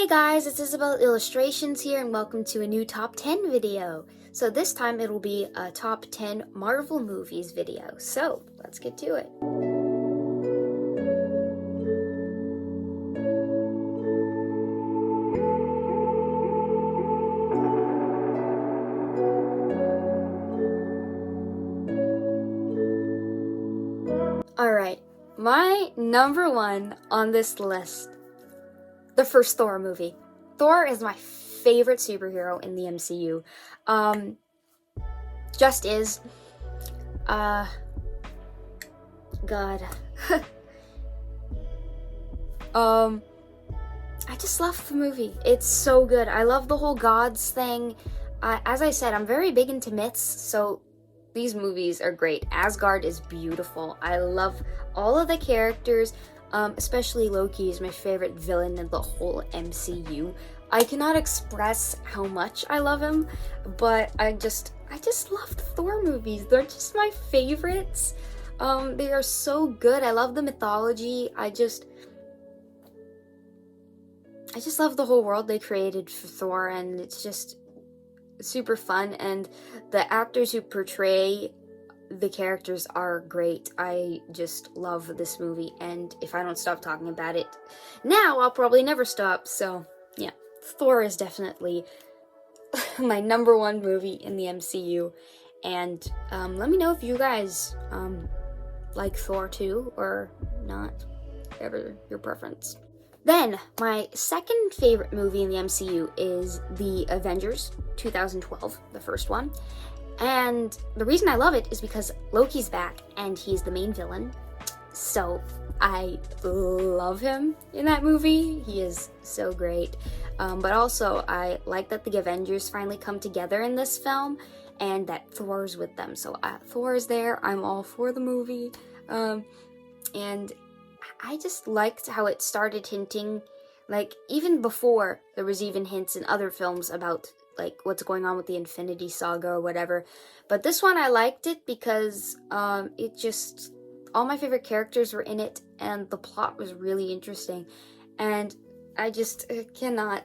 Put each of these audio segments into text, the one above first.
Hey guys, it's Isabel Illustrations here and welcome to a new top 10 video. So this time it'll be a top 10 Marvel movies video. So let's get to it. Alright, my number one on this list, the first Thor movie. Thor is my favorite superhero in the MCU. Just is. God. I just love the movie. It's so good. I love the whole gods thing. As I said, I'm very big into myths, so these movies are great. Asgard is beautiful. I love all of the characters, especially Loki is my favorite villain in the whole MCU. I cannot express how much I love him, but I just love the Thor movies. They're just my favorites. They are so good. I love the mythology. I just love the whole world they created for Thor, and it's just super fun, and the actors who portray the characters are great. I just love this movie, and if I don't stop talking about it now, I'll probably never stop. So yeah, Thor is definitely my number one movie in the MCU, and let me know if you guys like Thor too or not, whatever your preference. Then, my second favorite movie in the MCU is the Avengers 2012, the first one. And the reason I love it is because Loki's back and he's the main villain. So, I love him in that movie. He is so great. But also, I like that the Avengers finally come together in this film and that Thor's with them. So, Thor's there. I'm all for the movie. And I just liked how it started hinting, like, even before there was even hints in other films about, like, what's going on with the Infinity Saga or whatever. But this one, I liked it because it just, all my favorite characters were in it, and the plot was really interesting. And I just cannot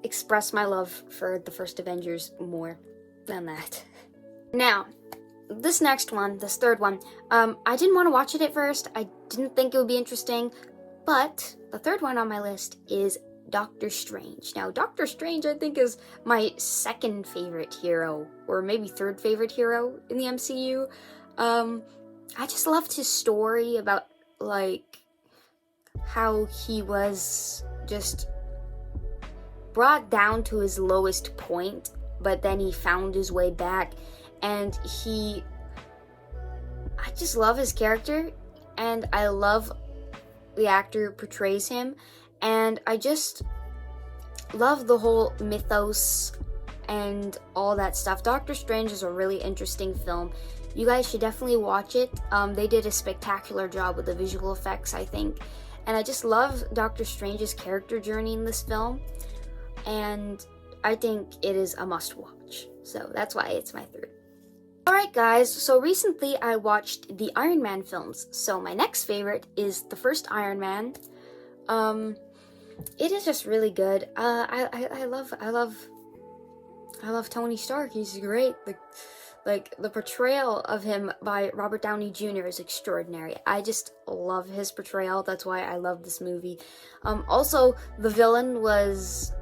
express my love for the first Avengers more than that. Now, this next one, this third one, I didn't want to watch it at first. I didn't think it would be interesting, but the third one on my list is Doctor Strange. Now, Doctor Strange, I think, is my second favorite hero, or maybe third favorite hero in the MCU. I just loved his story about, like, how he was just brought down to his lowest point, but then he found his way back. And I just love his character, and I love the actor who portrays him, and I just love the whole mythos and all that stuff. Doctor Strange is a really interesting film. You guys should definitely watch it. They did a spectacular job with the visual effects, I think, and I just love Doctor Strange's character journey in this film, and I think it is a must-watch. So that's why it's my third. Alright guys, so recently I watched the Iron Man films. So my next favorite is the first Iron Man. It is just really good. I love Tony Stark. He's great. The portrayal of him by Robert Downey Jr. is extraordinary. I just love his portrayal. That's why I love this movie. Also, the villain was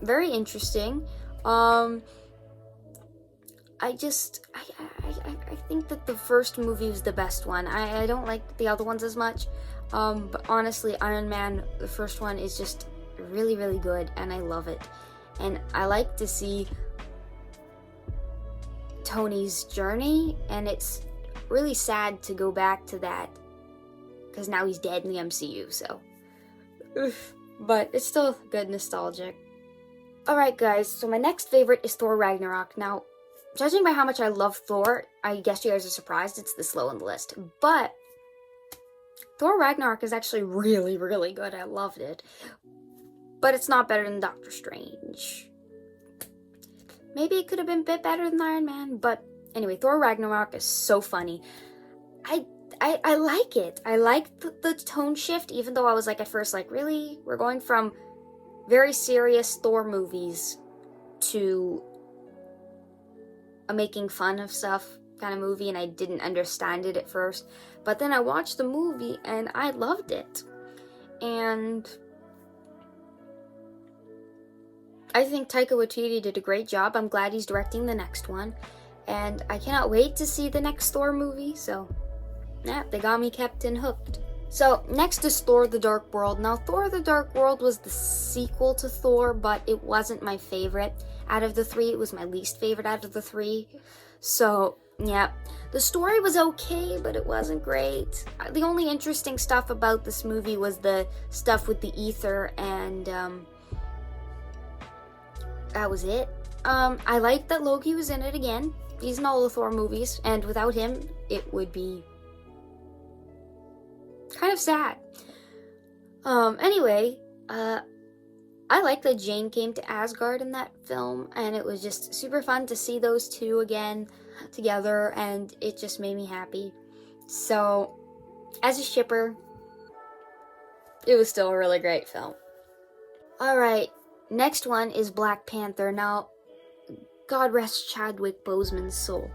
very interesting. I think that the first movie was the best one. I don't like the other ones as much, but honestly, Iron Man, the first one, is just really, really good, and I love it. And I like to see Tony's journey, and it's really sad to go back to that, because now he's dead in the MCU, so. Oof. But it's still good nostalgic. Alright guys, so my next favorite is Thor Ragnarok. Now, judging by how much I love Thor, I guess you guys are surprised it's this low on the list. But Thor Ragnarok is actually really, really good. I loved it. But it's not better than Doctor Strange. Maybe it could have been a bit better than Iron Man, but anyway, Thor Ragnarok is so funny. I like it. I like the tone shift, even though I was like at first like, really? We're going from very serious Thor movies to a making fun of stuff kind of movie, and I didn't understand it at first. But then I watched the movie and I loved it. And I think Taika Waititi did a great job. I'm glad he's directing the next one. And I cannot wait to see the next Thor movie. So, yeah, they got me kept and hooked. So, next is Thor the Dark World. Now, Thor the Dark World was the sequel to Thor, but it wasn't my favorite out of the three. It was my least favorite out of the three. So, yeah. The story was okay, but it wasn't great. The only interesting stuff about this movie was the stuff with the ether, and that was it. I liked that Loki was in it again. He's in all the Thor movies, and without him, it would be kind of sad. Anyway, I like that Jane came to Asgard in that film, and it was just super fun to see those two again together, and it just made me happy. So, as a shipper, it was still a really great film. Alright, next one is Black Panther. Now, God rest Chadwick Boseman's soul.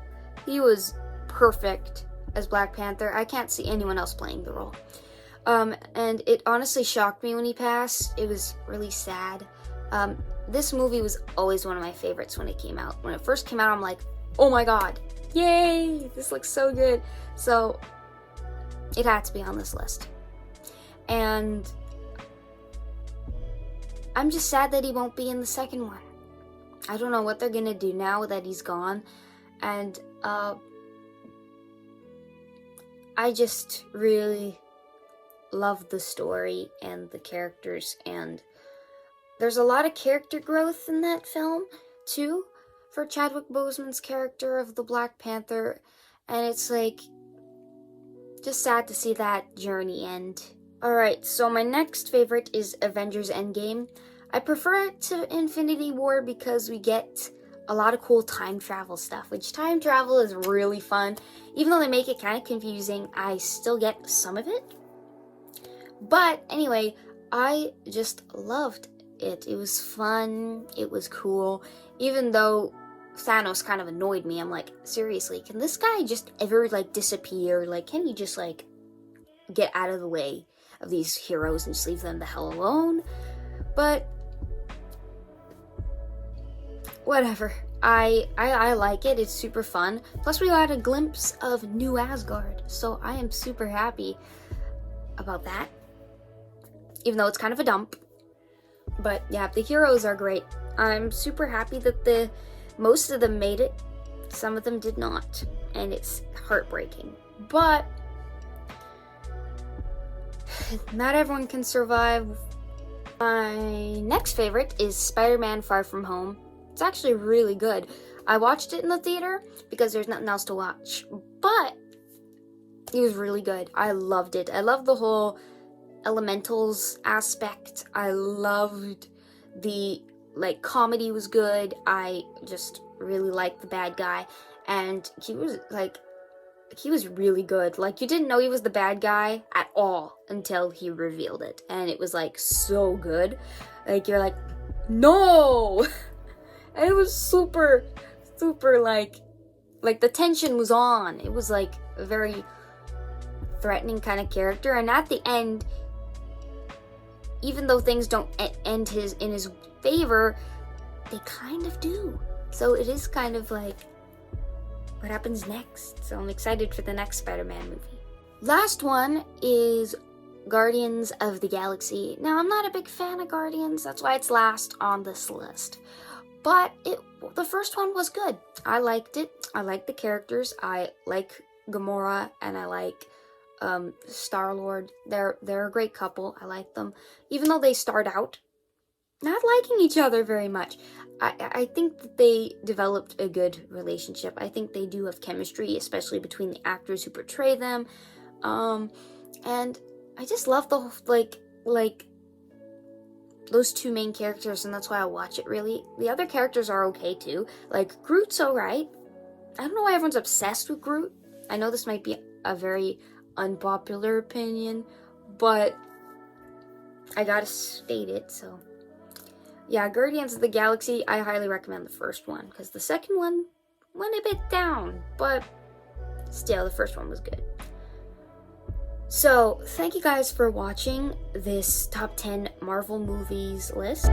He was perfect as Black Panther. I can't see anyone else playing the role. And it honestly shocked me when he passed. It was really sad. This movie was always one of my favorites when it came out. When it first came out, I'm like, oh my god, yay, this looks so good. So, it had to be on this list. And I'm just sad that he won't be in the second one. I don't know what they're gonna do now that he's gone. And, I just really love the story and the characters, and there's a lot of character growth in that film too for Chadwick Boseman's character of the Black Panther, and it's like just sad to see that journey end. Alright, so my next favorite is Avengers Endgame. I prefer it to Infinity War because we get a lot of cool time travel stuff, which time travel is really fun. Even though they make it kind of confusing, I still get some of it. But anyway, I just loved it. It was fun. It was cool. Even though Thanos kind of annoyed me, I'm like, seriously, can this guy just ever, like, disappear? Like, can he just, like, get out of the way of these heroes and just leave them the hell alone? But whatever. I like it. It's super fun. Plus, we got a glimpse of New Asgard, so I am super happy about that. Even though it's kind of a dump. But yeah, the heroes are great. I'm super happy that most of them made it. Some of them did not. And it's heartbreaking. But not everyone can survive. My next favorite is Spider-Man Far From Home. It's actually really good. I watched it in the theater because there's nothing else to watch. But it was really good. I loved it. I loved the whole elementals aspect. I loved the, like, comedy was good. I just really liked the bad guy, and he was really good. Like, you didn't know he was the bad guy at all until he revealed it, and it was like so good. Like, you're like, no. And it was super like the tension was on. It was like a very threatening kind of character, and at the end, even though things don't end in his favor, they kind of do. So it is kind of like, what happens next? So I'm excited for the next Spider-Man movie. Last one is Guardians of the Galaxy. Now, I'm not a big fan of Guardians, that's why it's last on this list. But the first one was good. I liked it. I like the characters. I like Gamora, and I like Star-Lord. They're a great couple. I like them. Even though they start out not liking each other very much, I think that they developed a good relationship. I think they do have chemistry, especially between the actors who portray them. And I just love the like those two main characters, and that's why I watch it, really. The other characters are okay too. Like, Groot's alright. I don't know why everyone's obsessed with Groot. I know this might be a very unpopular opinion, but I gotta state it, so. Yeah, Guardians of the Galaxy, I highly recommend the first one, because the second one went a bit down, but still, the first one was good. So, thank you guys for watching this top 10 Marvel movies list.